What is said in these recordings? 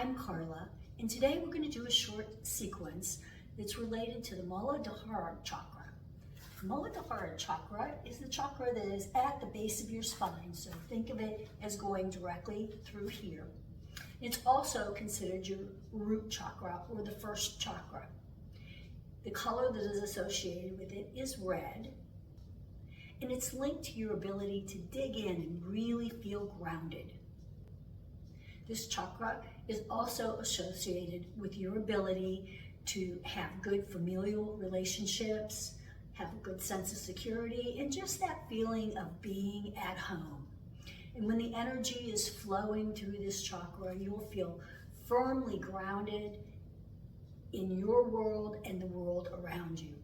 I'm Carla, and today we're going to do a short sequence that's related to the Muladhara chakra. Muladhara chakra is the chakra that is at the base of your spine, so think of it as going directly through here. It's also considered your root chakra or the first chakra. The color that is associated with it is red, and it's linked to your ability to dig in and really feel grounded. This chakra is also associated with your ability to have good familial relationships, have a good sense of security, and just that feeling of being at home. And when the energy is flowing through this chakra, you'll feel firmly grounded in your world and the world around you.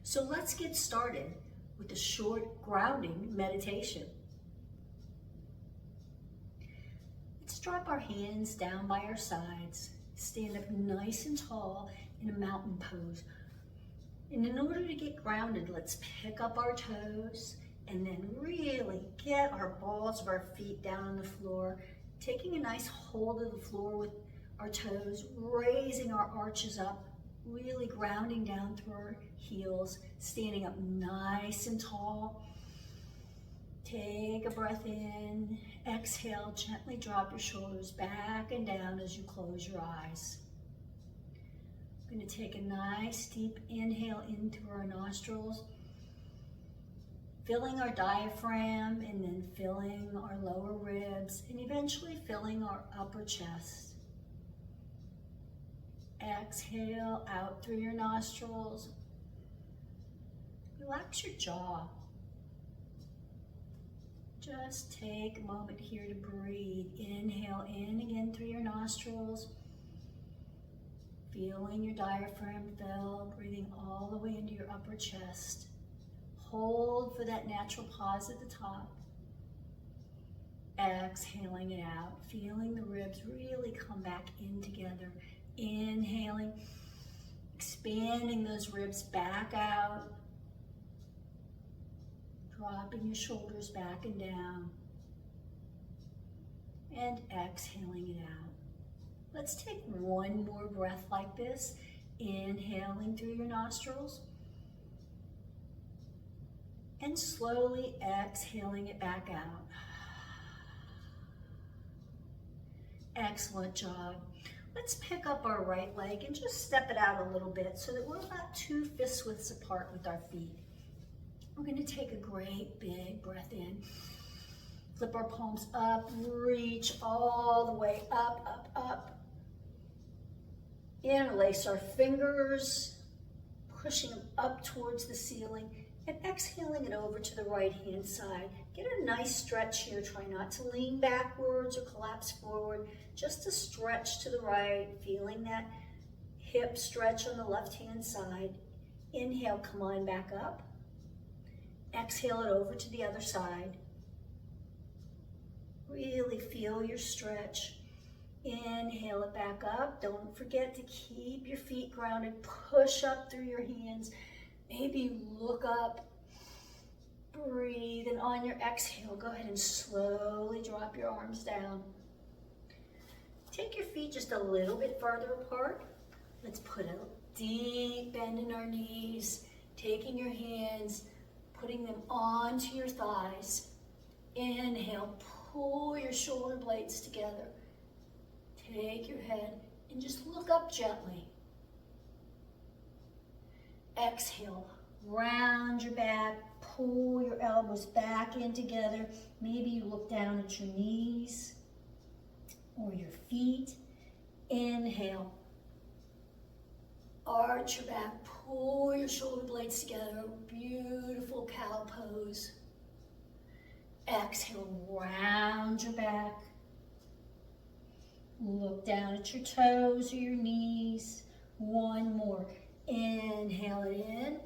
So let's get started with a short grounding meditation. Let's drop our hands down by our sides, stand up nice and tall in a mountain pose. And in order to get grounded, let's pick up our toes and then really get our balls of our feet down on the floor, taking a nice hold of the floor with our toes, raising our arches up, really grounding down through our heels, standing up nice and tall. Take a breath in, exhale, gently drop your shoulders back and down as you close your eyes. We're going to take a nice deep inhale in through our nostrils, filling our diaphragm and then filling our lower ribs and eventually filling our upper chest. Exhale out through your nostrils. Relax your jaw. Just take a moment here to breathe. Inhale in again through your nostrils. Feeling your diaphragm fill, breathing all the way into your upper chest. Hold for that natural pause at the top. Exhaling it out, feeling the ribs really come back in together. Inhaling, expanding those ribs back out. Dropping your shoulders back and down, and exhaling it out. Let's take one more breath like this, inhaling through your nostrils, and slowly exhaling it back out. Excellent job. Let's pick up our right leg and just step it out a little bit so that we're about 2 fist widths apart with our feet. We're going to take a great big breath in. Flip our palms up, reach all the way up, up, up. Interlace our fingers, pushing them up towards the ceiling and exhaling it over to the right hand side. Get a nice stretch here. Try not to lean backwards or collapse forward. Just a stretch to the right, feeling that hip stretch on the left hand side. Inhale, come on back up. Exhale it over to the other side. Really feel your stretch. Inhale it back up. Don't forget to keep your feet grounded. Push up through your hands. Maybe look up. Breathe, and on your exhale, go ahead and slowly drop your arms down. Take your feet just a little bit farther apart. Let's put a deep bend in our knees, taking your hands, putting them onto your thighs. Inhale, pull your shoulder blades together. Take your head and just look up gently. Exhale, round your back, pull your elbows back in together. Maybe you look down at your knees or your feet. Inhale, arch your back, pull your shoulder blades together. Beautiful cow pose. Exhale, round your back. Look down at your toes or your knees. One more. Inhale it in.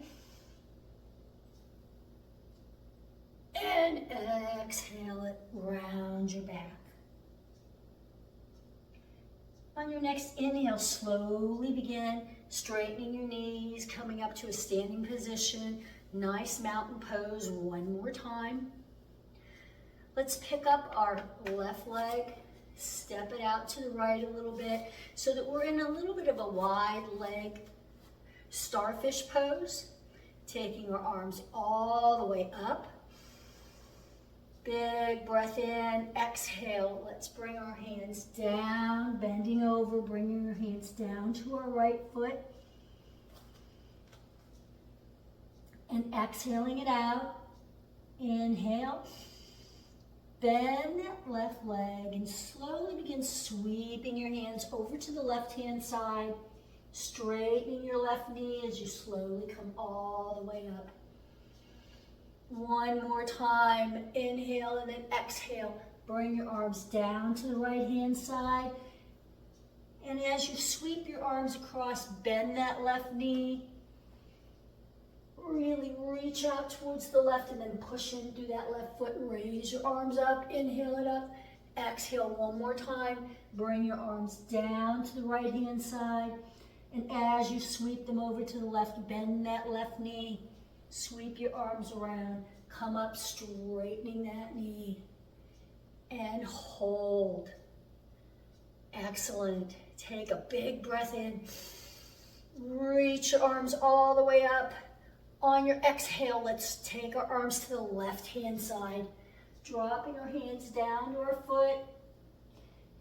And exhale it, round your back. On your next inhale, slowly begin straightening your knees, coming up to a standing position. Nice mountain pose, one more time. Let's pick up our left leg, Step it out to the right a little bit so that we're in a little bit of a wide leg starfish pose. Taking our arms all the way up. Big breath in, exhale. Let's bring our hands down, bending over, bringing your hands down to our right foot. And exhaling it out. Inhale. Bend that left leg and slowly begin sweeping your hands over to the left-hand side, straightening your left knee as you slowly come all the way up. One more time, inhale and then exhale. Bring your arms down to the right-hand side. And as you sweep your arms across, bend that left knee. Really reach out towards the left and then push in through that left foot and raise your arms up. Inhale it up. Exhale one more time. Bring your arms down to the right-hand side. And as you sweep them over to the left, bend that left knee. Sweep your arms around. Come up, straightening that knee. And hold. Excellent. Take a big breath in. Reach your arms all the way up. On your exhale, let's take our arms to the left-hand side. Dropping our hands down to our foot.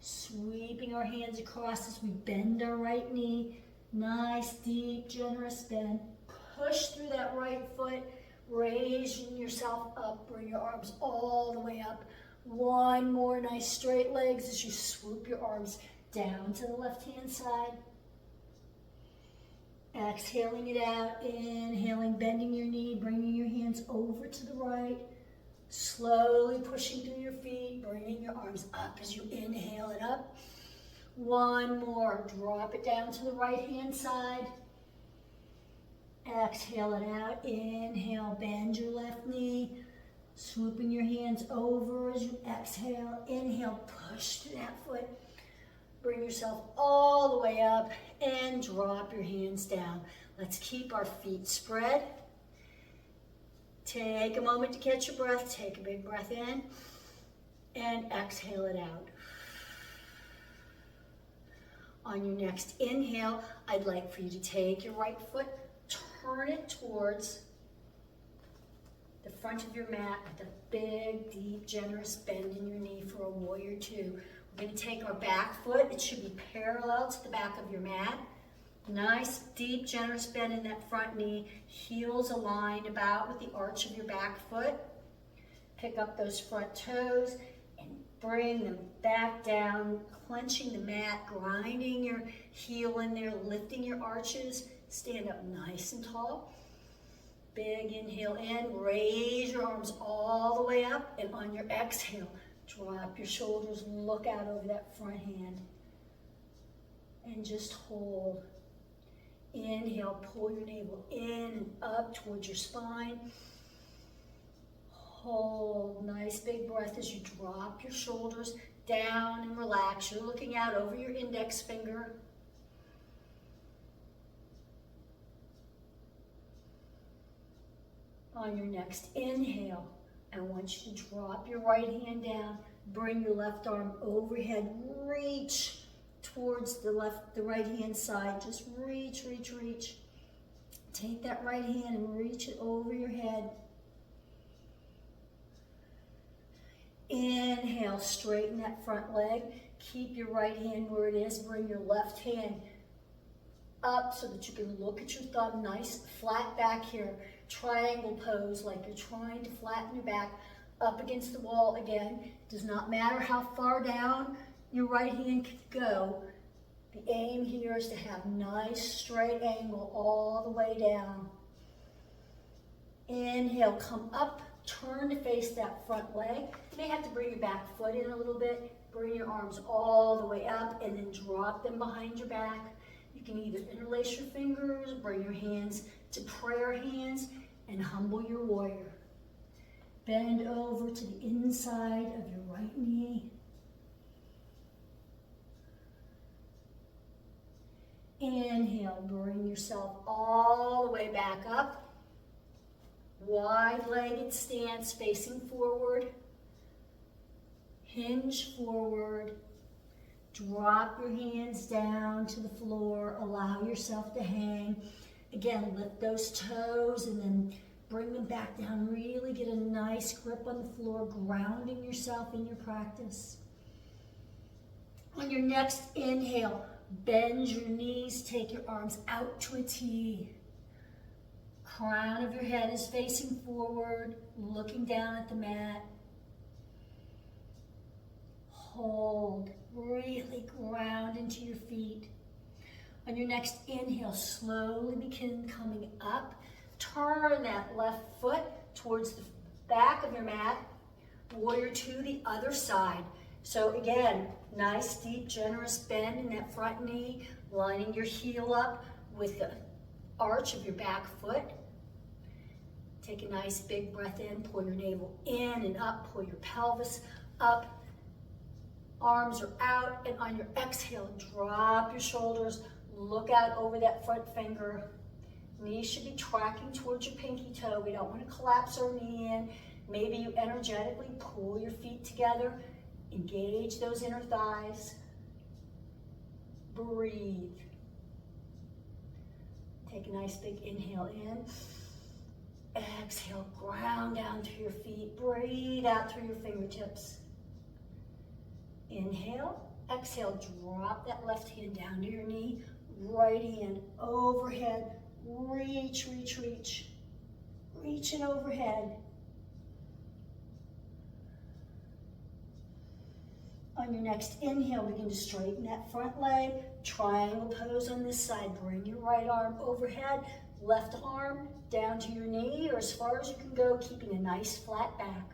Sweeping our hands across as we bend our right knee. Nice, deep, generous bend. Push through that right foot. Raising yourself up. Bring your arms all the way up. One more nice straight legs as you swoop your arms down to the left-hand side. Exhaling it out, inhaling, bending your knee, bringing your hands over to the right. Slowly pushing through your feet, bringing your arms up as you inhale it up. One more, drop it down to the right-hand side. Exhale it out, inhale, bend your left knee. Swooping your hands over as you exhale. Inhale, push through that foot. Bring yourself all the way up and drop your hands down. Let's keep our feet spread. Take a moment to catch your breath. Take a big breath in and exhale it out. On your next inhale, I'd like for you to take your right foot, turn it towards the front of your mat with a big, deep, generous bend in your knee for a warrior two. We're going to take our back foot. It should be parallel to the back of your mat. Nice, deep, generous bend in that front knee. Heels aligned about with the arch of your back foot. Pick up those front toes and bring them back down, clenching the mat, grinding your heel in there, lifting your arches. Stand up nice and tall. Big inhale in, raise your arms all the way up, and on your exhale, drop your shoulders, look out over that front hand, and just hold. Inhale, pull your navel in and up towards your spine. Hold, nice big breath as you drop your shoulders down and relax. You're looking out over your index finger. On your next inhale, I want you to drop your right hand down, bring your left arm overhead, reach towards the right hand side. Just reach, reach, reach. Take that right hand and reach it over your head. Inhale, straighten that front leg. Keep your right hand where it is. Bring your left hand up so that you can look at your thumb, nice flat back here. Triangle pose, like you're trying to flatten your back up against the wall again. Does not matter how far down your right hand can go. The aim here is to have nice straight angle all the way down. Inhale, come up, turn to face that front leg. You may have to bring your back foot in a little bit. Bring your arms all the way up and then drop them behind your back. You can either interlace your fingers, bring your hands to prayer hands, and humble your warrior. Bend over to the inside of your right knee. Inhale, bring yourself all the way back up. Wide-legged stance facing forward. Hinge forward. Drop your hands down to the floor. Allow yourself to hang. Again, lift those toes and then bring them back down. Really get a nice grip on the floor, grounding yourself in your practice. On your next inhale, bend your knees, take your arms out to a T. Crown of your head is facing forward, looking down at the mat. Hold, really ground into your feet. On your next inhale, slowly begin coming up. Turn that left foot towards the back of your mat. Warrior two, the other side. So again, nice, deep, generous bend in that front knee, lining your heel up with the arch of your back foot. Take a nice big breath in, pull your navel in and up, pull your pelvis up. Arms are out, and on your exhale, drop your shoulders, look out over that front finger. Knees should be tracking towards your pinky toe. We don't want to collapse our knee in. Maybe you energetically pull your feet together, engage those inner thighs. Breathe. Take a nice big inhale in. Exhale, ground down through your feet. Breathe out through your fingertips. Inhale, exhale, drop that left hand down to your knee. Right hand overhead. Reach, reach, reach. Reach and overhead. On your next inhale, begin to straighten that front leg. Triangle pose on this side. Bring your right arm overhead. Left arm down to your knee or as far as you can go, keeping a nice flat back.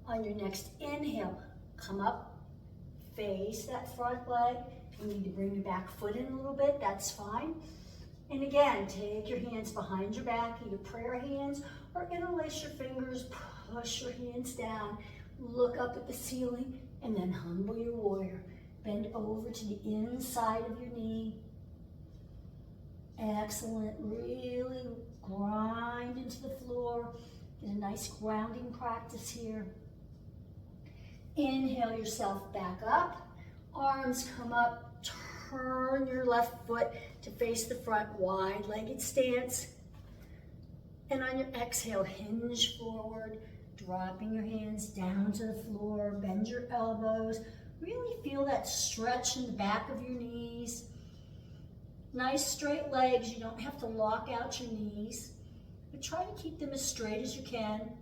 On your next inhale, come up, face that front leg. If you need to bring your back foot in a little bit, that's fine. And again, take your hands behind your back, either prayer hands or interlace your fingers, push your hands down, look up at the ceiling, and then humble your warrior. Bend over to the inside of your knee. Excellent, really grind into the floor. Get a nice grounding practice here. Inhale yourself back up, arms come up, turn your left foot to face the front, wide-legged stance. And on your exhale, hinge forward, dropping your hands down to the floor, bend your elbows. Really feel that stretch in the back of your knees. Nice straight legs, you don't have to lock out your knees, but try to keep them as straight as you can.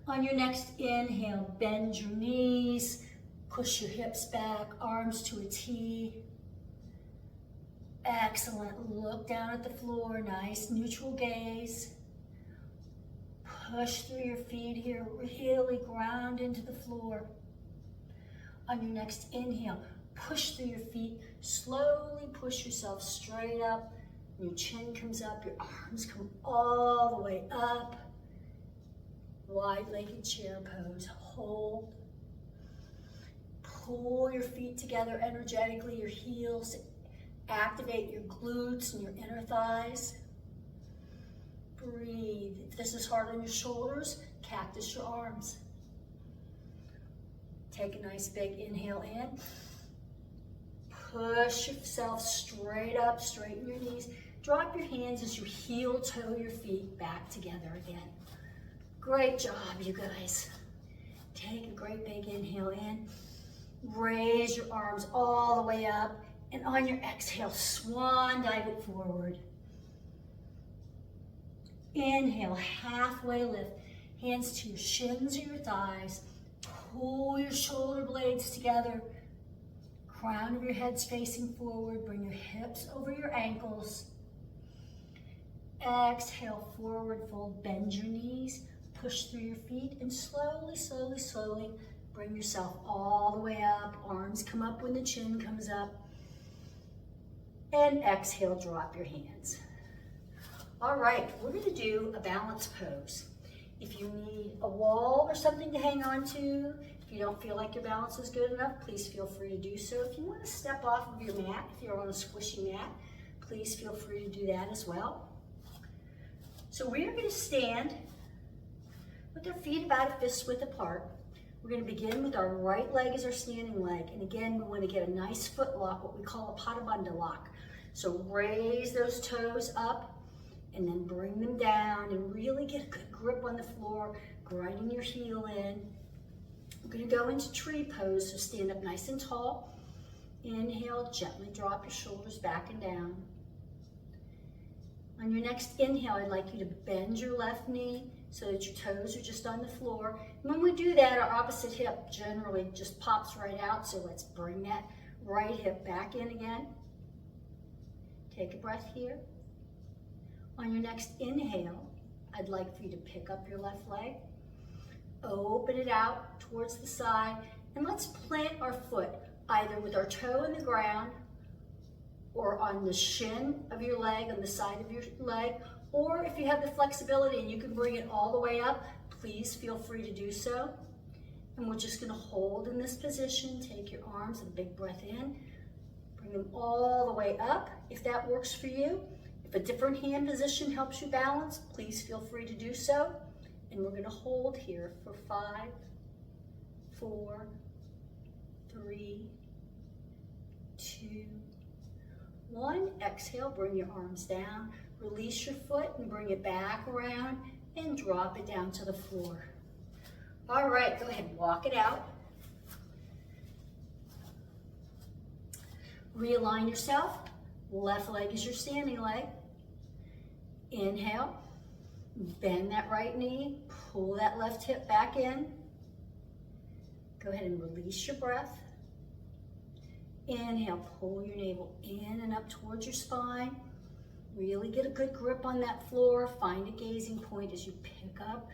On your next inhale, bend your knees, push your hips back, arms to a T. Excellent, look down at the floor, nice neutral gaze. Push through your feet here, really ground into the floor. On your next inhale, push through your feet, slowly push yourself straight up. Your chin comes up, your arms come all the way up. Wide-legged chair pose, hold. Pull your feet together energetically, your heels, activate your glutes and your inner thighs. Breathe. If this is hard on your shoulders, cactus your arms. Take a nice big inhale in. Push yourself straight up, straighten your knees. Drop your hands as you heel toe your feet back together again. Great job, you guys. Take a great big inhale in. Raise your arms all the way up. And on your exhale, swan dive it forward. Inhale, halfway lift. Hands to your shins or your thighs. Pull your shoulder blades together. Crown of your head's facing forward. Bring your hips over your ankles. Exhale, forward fold. Bend your knees. Push through your feet and slowly, slowly, slowly bring yourself all the way up. Arms come up when the chin comes up. And exhale, drop your hands. All right, we're going to do a balance pose. If you need a wall or something to hang on to, if you don't feel like your balance is good enough, please feel free to do so. If you want to step off of your mat, if you're on a squishy mat, please feel free to do that as well. So we are going to stand with our feet about a fist width apart. We're going to begin with our right leg as our standing leg. And again, we want to get a nice foot lock, what we call a Padabanda lock. So raise those toes up and then bring them down and really get a good grip on the floor, grinding your heel in. We're going to go into tree pose, so stand up nice and tall. Inhale, gently drop your shoulders back and down. On your next inhale, I'd like you to bend your left knee so that your toes are just on the floor. And when we do that, our opposite hip generally just pops right out, so let's bring that right hip back in again. Take a breath here. On your next inhale, I'd like for you to pick up your left leg, open it out towards the side, and let's plant our foot either with our toe in the ground or on the shin of your leg, on the side of your leg, or if you have the flexibility and you can bring it all the way up, please feel free to do so. And we're just going to hold in this position. Take your arms and a big breath in. Bring them all the way up if that works for you. If a different hand position helps you balance, please feel free to do so. And we're going to hold here for 5, 4, 3, 2, 1. Exhale, bring your arms down. Release your foot and bring it back around and drop it down to the floor. All right, go ahead and walk it out. Realign yourself. Left leg is your standing leg. Inhale. Bend that right knee. Pull that left hip back in. Go ahead and release your breath. Inhale, pull your navel in and up towards your spine. Really get a good grip on that floor. Find a gazing point as you pick up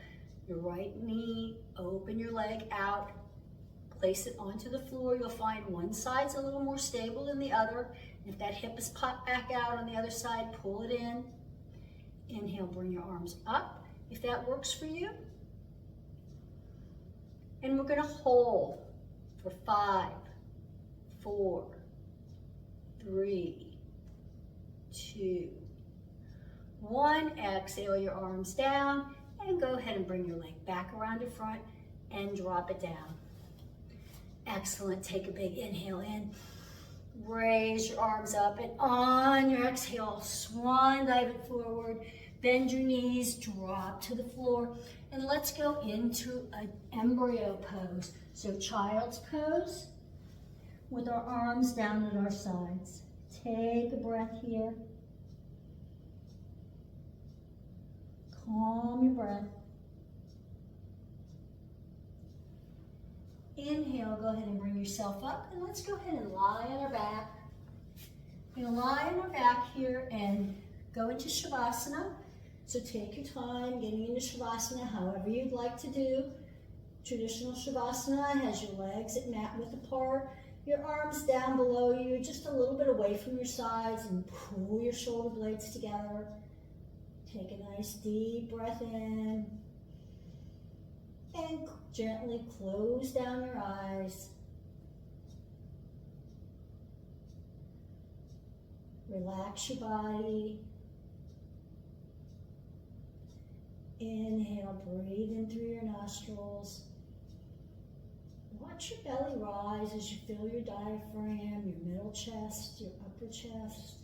your right knee, open your leg out, place it onto the floor. You'll find one side's a little more stable than the other. If that hip is popped back out on the other side, pull it in. Inhale, bring your arms up if that works for you. And we're going to hold for 5, 4, 3, 2, 1. Exhale your arms down and go ahead and bring your leg back around in front and drop it down. Excellent. Take a big inhale in. Raise your arms up and on your exhale, swan dive it forward. Bend your knees, drop to the floor, and let's go into an embryo pose. So child's pose with our arms down at our sides. Take a breath here. Calm your breath. Inhale, go ahead and bring yourself up, and let's go ahead and lie on our back. We're going to lie on our back here and go into Shavasana. So take your time getting into Shavasana however you'd like to do. Traditional Shavasana has your legs at mat width apart, your arms down below you, just a little bit away from your sides, and pull your shoulder blades together. Take a nice deep breath in. And gently close down your eyes. Relax your body. Inhale, breathe in through your nostrils. Watch your belly rise as you feel your diaphragm, your middle chest, your upper chest.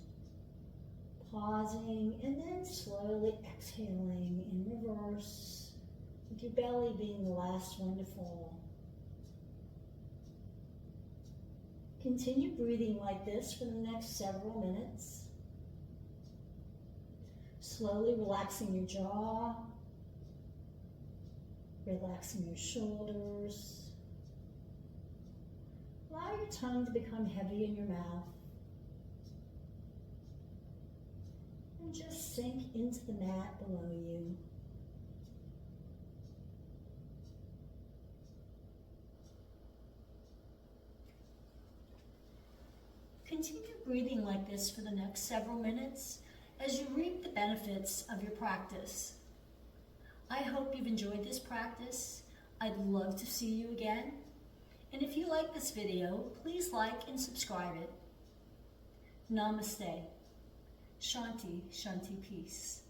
Pausing and then slowly exhaling in reverse, with your belly being the last one to fall. Continue breathing like this for the next several minutes. Slowly relaxing your jaw, relaxing your shoulders. Allow your tongue to become heavy in your mouth. And just sink into the mat below you. Continue breathing like this for the next several minutes as you reap the benefits of your practice. I hope you've enjoyed this practice. I'd love to see you again. And if you like this video, please like and subscribe it. Namaste. Shanti, Shanti, peace.